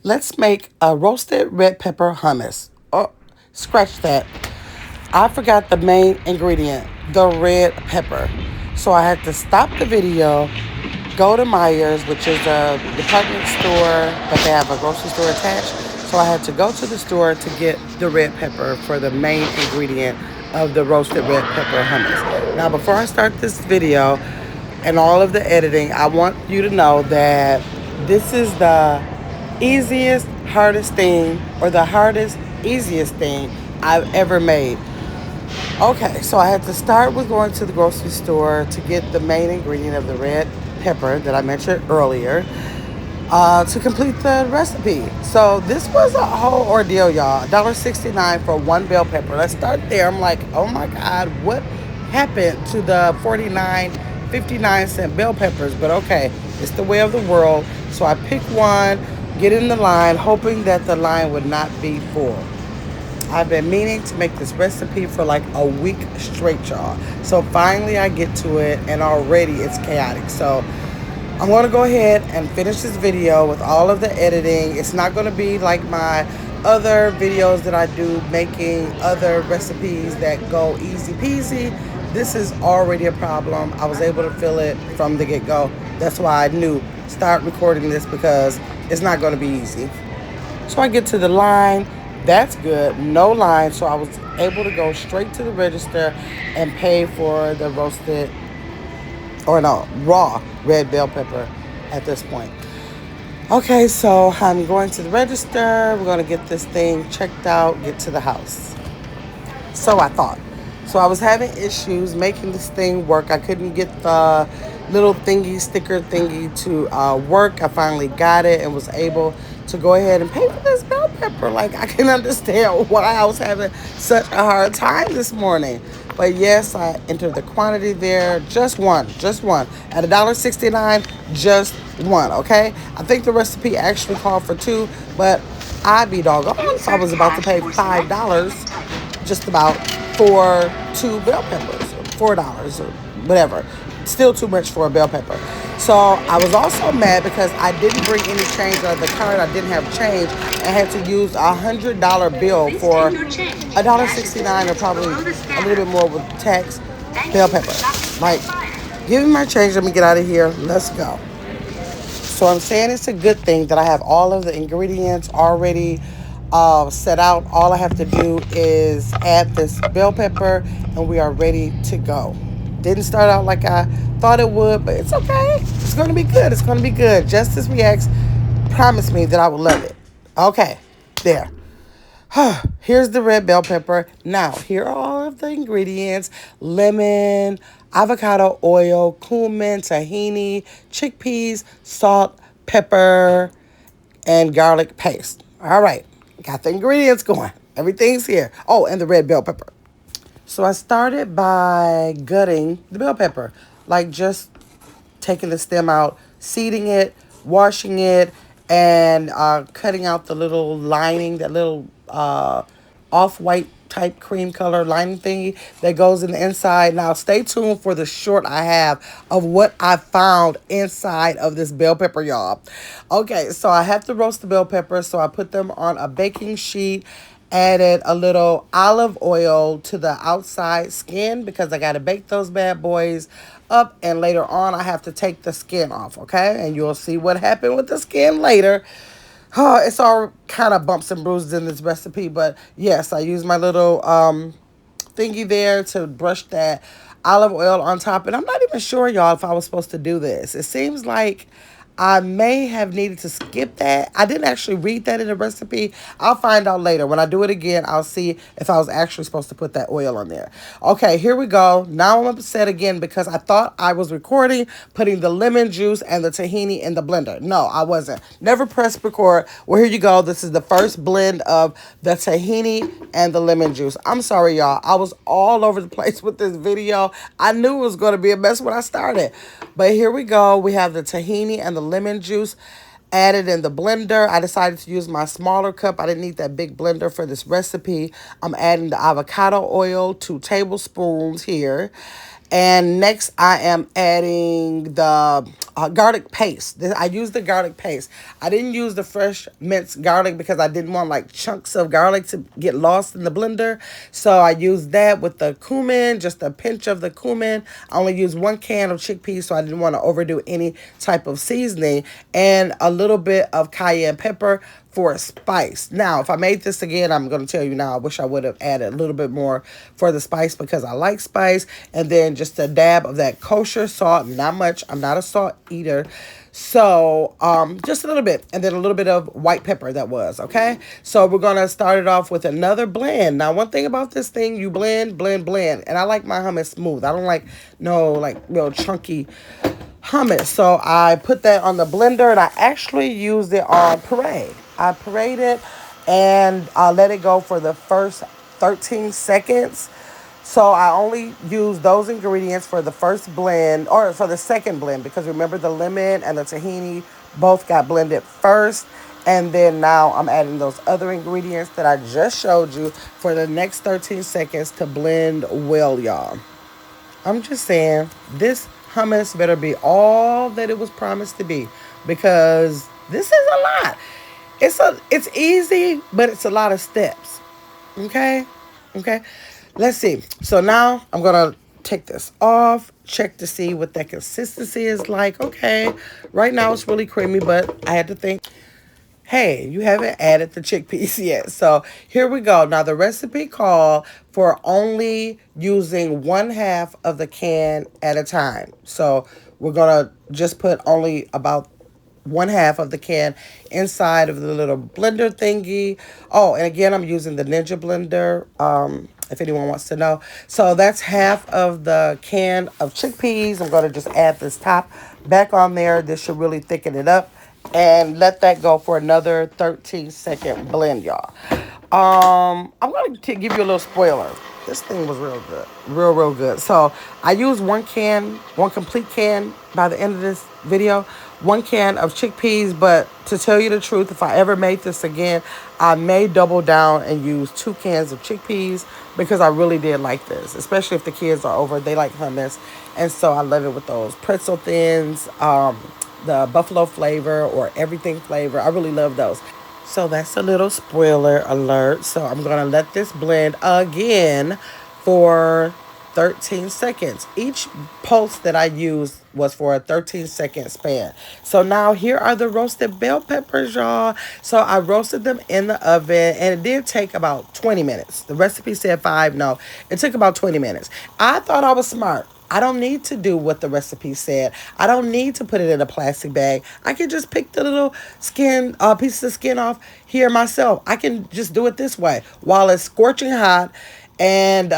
Let's make a roasted red pepper hummus. Oh, scratch that. I forgot the main ingredient, the red pepper. So I had to stop the video, go to Myers, which is a department store, but they have a grocery store attached. So I had to go to the store to get the red pepper for the main ingredient of the roasted red pepper hummus. Now, before I start this video and all of the editing, I want you to know that this is the easiest, hardest thing, or the hardest, easiest thing I've ever made. Okay, so I had to start with going to the grocery store to get the main ingredient of the red pepper that I mentioned earlier to complete the recipe. So this was a whole ordeal, y'all. $1.69 for one bell pepper. Let's start there. I'm like, oh my God, what happened to the 49.59 bell peppers? But okay, it's the way of the world. So I pick one, get in the line, hoping that the line would not be full. I've been meaning to make this recipe for like a week straight, y'all. So finally I get to it and already it's chaotic. So I'm going to go ahead and finish this video with all of the editing. It's not going to be like my other videos that I do making other recipes that go easy peasy. This is already a problem. I was able to feel it from the get-go. That's why I knew start recording this because it's not going to be easy. So I get to the line. That's good. No line. So I was able to go straight to the register and pay for the roasted, or no, raw red bell pepper at this point. Okay, so I'm going to the register. We're going to get this thing checked out, get to the house. So I thought. So I was having issues making this thing work. I couldn't get the little thingy, sticker thingy to work. I finally got it and was able to go ahead and pay for this bell pepper. Like, I can understand why I was having such a hard time this morning. But yes, I entered the quantity there. Just one. At $1.69, just one, okay? I think the recipe actually called for two, but I'd be doggone if I was about to pay $5 just about for two bell peppers, or $4 or whatever. Still too much for a bell pepper. So I was also mad because I didn't bring any change out of the card. I didn't have change. I had to use $100 bill for $1.69 or probably a little bit more with tax bell pepper. Like, give me my change. Let me get out of here. Let's go. So I'm saying it's a good thing that I have all of the ingredients already set out. All I have to do is add this bell pepper and we are ready to go. Didn't start out like I thought it would, but it's okay. It's going to be good. It's going to be good. Justice Reacts promised me that I would love it. Okay, there. Here's the red bell pepper. Now, here are all of the ingredients. Lemon, avocado oil, cumin, tahini, chickpeas, salt, pepper, and garlic paste. All right, got the ingredients going. Everything's here. Oh, and the red bell pepper. So I started by gutting the bell pepper, like just taking the stem out, seeding it, washing it, and cutting out the little lining, that little off-white type cream color lining thingy that goes in the inside. Now, stay tuned for the short I have of what I found inside of this bell pepper, y'all. Okay, so I have to roast the bell peppers, so I put them on a baking sheet, added a little olive oil to the outside skin because I got to bake those bad boys up, and later on I have to take the skin off, okay? And you'll see what happened with the skin later. Oh, it's all kind of bumps and bruises in this recipe, but yes, I use my little thingy there to brush that olive oil on top. And I'm not even sure, y'all, if I was supposed to do this. It seems like I may have needed to skip that. I didn't actually read that in the recipe. I'll find out later. When I do it again, I'll see if I was actually supposed to put that oil on there. Okay, here we go. Now I'm upset again because I thought I was recording putting the lemon juice and the tahini in the blender. No, I wasn't. Never pressed record. Well, here you go. This is the first blend of the tahini and the lemon juice. I'm sorry, y'all. I was all over the place with this video. I knew it was going to be a mess when I started. But here we go. We have the tahini and the lemon juice added in the blender. I decided to use my smaller cup. I didn't need that big blender for this recipe. I'm adding the avocado oil, 2 tablespoons here. And next, I am adding the garlic paste. I used the garlic paste. I didn't use the fresh minced garlic because I didn't want like chunks of garlic to get lost in the blender. So I used that with the cumin, just a pinch of the cumin. I only used 1 can of chickpeas, so I didn't want to overdo any type of seasoning. And a little bit of cayenne pepper for a spice. Now, if I made this again, I'm going to tell you now, I wish I would have added a little bit more for the spice because I like spice. And then just a dab of that kosher salt, not much. I'm not a salt eater. So, just a little bit. And then a little bit of white pepper that was, okay? So, we're going to start it off with another blend. Now, one thing about this thing, you blend, blend, blend. And I like my hummus smooth. I don't like, no, like, real chunky hummus. So I put that on the blender and I actually used it on parade. I parade it and I let it go for the first 13 seconds. So I only use those ingredients for the first blend or for the second blend because remember the lemon and the tahini both got blended first. And then now I'm adding those other ingredients that I just showed you for the next 13 seconds to blend well, y'all. I'm just saying, this hummus better be all that it was promised to be because this is a lot. It's easy, but it's a lot of steps. Okay? Okay. Let's see. So now I'm gonna take this off, check to see what that consistency is like. Okay. Right now it's really creamy, but I had to think, hey, you haven't added the chickpeas yet. So here we go. Now the recipe called for only using 1/2 of the can at a time. So we're going to just put only about 1/2 of the can inside of the little blender thingy. Oh, and again, I'm using the Ninja blender. If anyone wants to know. So that's half of the can of chickpeas. I'm going to just add this top back on there. This should really thicken it up and let that go for another 13-second blend, y'all. I'm going to give you a little spoiler. This thing was real good. Real good. So I used 1 can, 1 complete can by the end of this video. 1 can of chickpeas, but to tell you the truth, if I ever made this again, I may double down and use 2 cans of chickpeas because I really did like this, especially if the kids are over. They like hummus, and so I love it with those pretzel thins, the buffalo flavor or everything flavor. I really love those. So that's a little spoiler alert. So I'm going to let this blend again for 13 seconds. Each pulse that I used was for a 13-second span. So now here are the roasted bell peppers, y'all. So I roasted them in the oven and it did take about 20 minutes. The recipe said 5. No, it took about 20 minutes. I thought I was smart. I don't need to do what the recipe said. I don't need to put it in a plastic bag. I can just pick the little skin, pieces of skin off here myself. I can just do it this way while it's scorching hot. And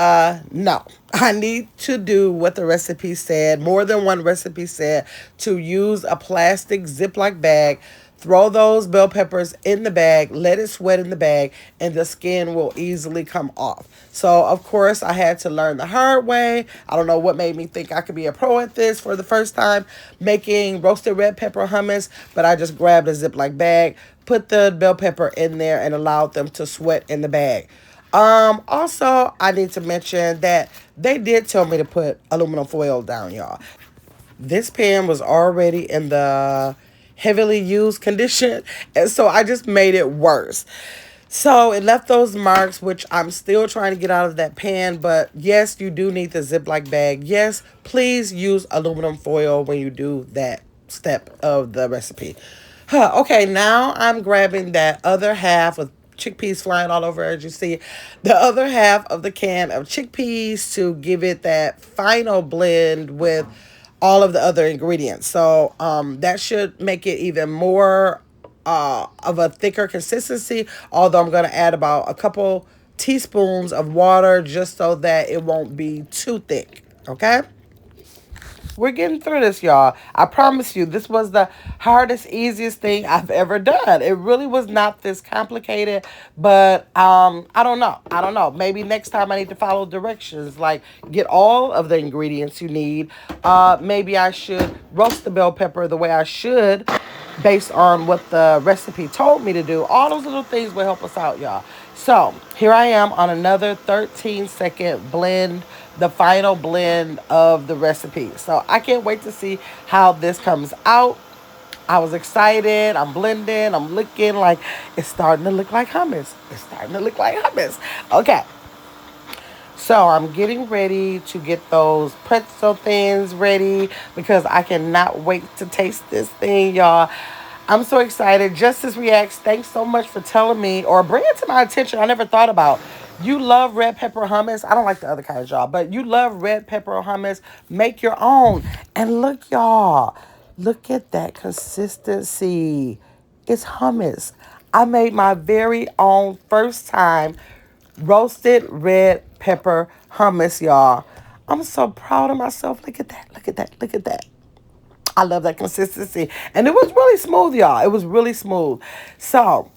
no, I need to do what the recipe said. More than one recipe said to use a plastic Ziploc bag. Throw those bell peppers in the bag, let it sweat in the bag, and the skin will easily come off. So, of course, I had to learn the hard way. I don't know what made me think I could be a pro at this for the first time, making roasted red pepper hummus, but I just grabbed a Ziploc bag, put the bell pepper in there, and allowed them to sweat in the bag. Also, I need to mention that they did tell me to put aluminum foil down, y'all. This pan was already in the heavily used condition, and so I just made it worse. So it left those marks, which I'm still trying to get out of that pan. But yes, you do need the Ziploc bag. Yes, please use aluminum foil when you do that step of the recipe. Okay, now I'm grabbing that other half with chickpeas flying all over as you see. The other half of the can of chickpeas to give it that final blend with all of the other ingredients. So that should make it even more of a thicker consistency, although I'm going to add about a couple teaspoons of water just so that it won't be too thick. Okay? We're getting through this, y'all. I promise you, this was the hardest, easiest thing I've ever done. It really was not this complicated, but I don't know. I don't know. Maybe next time I need to follow directions, like get all of the ingredients you need. Maybe I should roast the bell pepper the way I should, based on what the recipe told me to do. All those little things will help us out, y'all. So here I am on another 13-second blend the final blend of the recipe. So I can't wait to see how this comes out. I was excited. I'm blending. I'm looking like it's starting to look like hummus. It's starting to look like hummus. Okay. So I'm getting ready to get those pretzel things ready because I cannot wait to taste this thing, y'all. I'm so excited. Justice Reacts, thanks so much for telling me or bringing it to my attention. I never thought about. You love red pepper hummus. I don't like the other kind, y'all, but you love red pepper hummus. Make your own. And look, y'all. Look at that consistency. It's hummus. I made my very own first time roasted red pepper hummus, y'all. I'm so proud of myself. Look at that. Look at that. Look at that. I love that consistency. And it was really smooth, y'all. It was really smooth. So,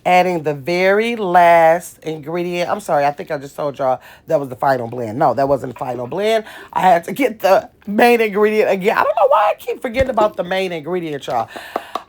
adding the very last ingredient. I'm sorry, I think I just told y'all that was the final blend. No, that wasn't the final blend. I had to get the main ingredient again. I don't know why I keep forgetting about the main ingredient, y'all.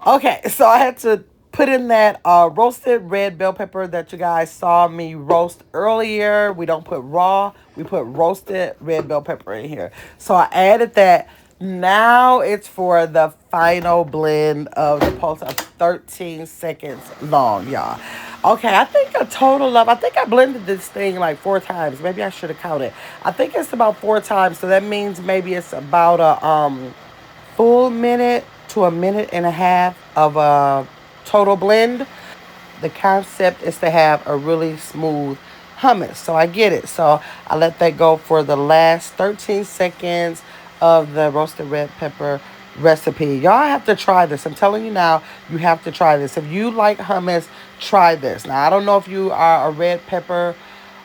Okay, so I had to put in that roasted red bell pepper that you guys saw me roast earlier. We don't put raw. We put roasted red bell pepper in here. So I added that. Now it's for the final blend of the pulse of 13 seconds long, y'all. Okay, I think a total of, I think I blended this thing like 4 times. Maybe I should have counted. I think it's about 4 times. So that means maybe it's about a full minute to a minute and a half of a total blend. The concept is to have a really smooth hummus. So I get it. So I let that go for the last 13 seconds of the roasted red pepper recipe. Y'all have to try this. I'm telling you now, you have to try this. If you like hummus, try this. Now, I don't know if you are a red pepper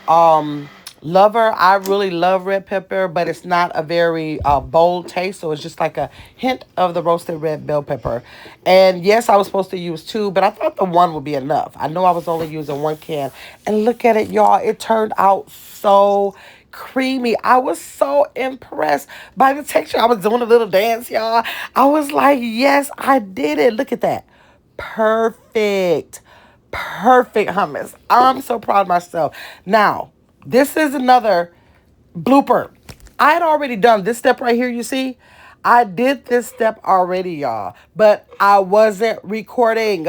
lover. I really love red pepper, but it's not a very bold taste. So it's just like a hint of the roasted red bell pepper. And yes, I was supposed to use 2, but I thought the 1 would be enough. I know I was only using 1 can. And look at it, y'all. It turned out so creamy. I was so impressed by the texture. I was doing a little dance, y'all. I was like, yes, I did it. Look at that. Perfect. Perfect hummus. I'm so proud of myself. Now, this is another blooper. I had already done this step right here, you see? I did this step already, y'all, but I wasn't recording.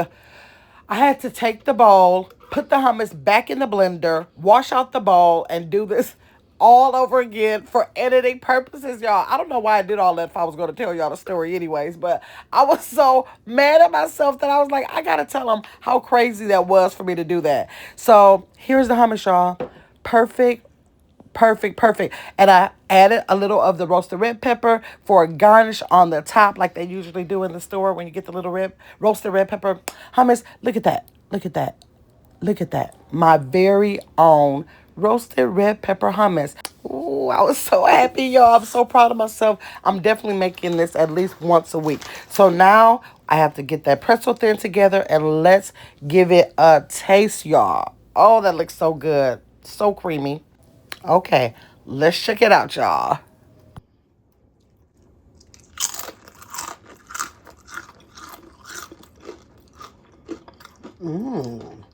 I had to take the bowl, put the hummus back in the blender, wash out the bowl, and do this all over again for editing purposes, y'all. I don't know why I did all that if I was going to tell y'all the story anyways, but I was so mad at myself that I was like, I got to tell them how crazy that was for me to do that. So here's the hummus, y'all. Perfect. Perfect, perfect. And I added a little of the roasted red pepper for a garnish on the top like they usually do in the store when you get the little roasted red pepper hummus. Look at that. Look at that. Look at that. My very own roasted red pepper hummus. Ooh, I was so happy, y'all. I'm so proud of myself. I'm definitely making this at least once a week. So now I have to get that pretzel thin together and let's give it a taste, y'all. Oh, that looks so good. So creamy. Okay, let's check it out, y'all. Mmm.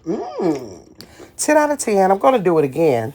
Mmm. 10 out of 10. I'm going to do it again.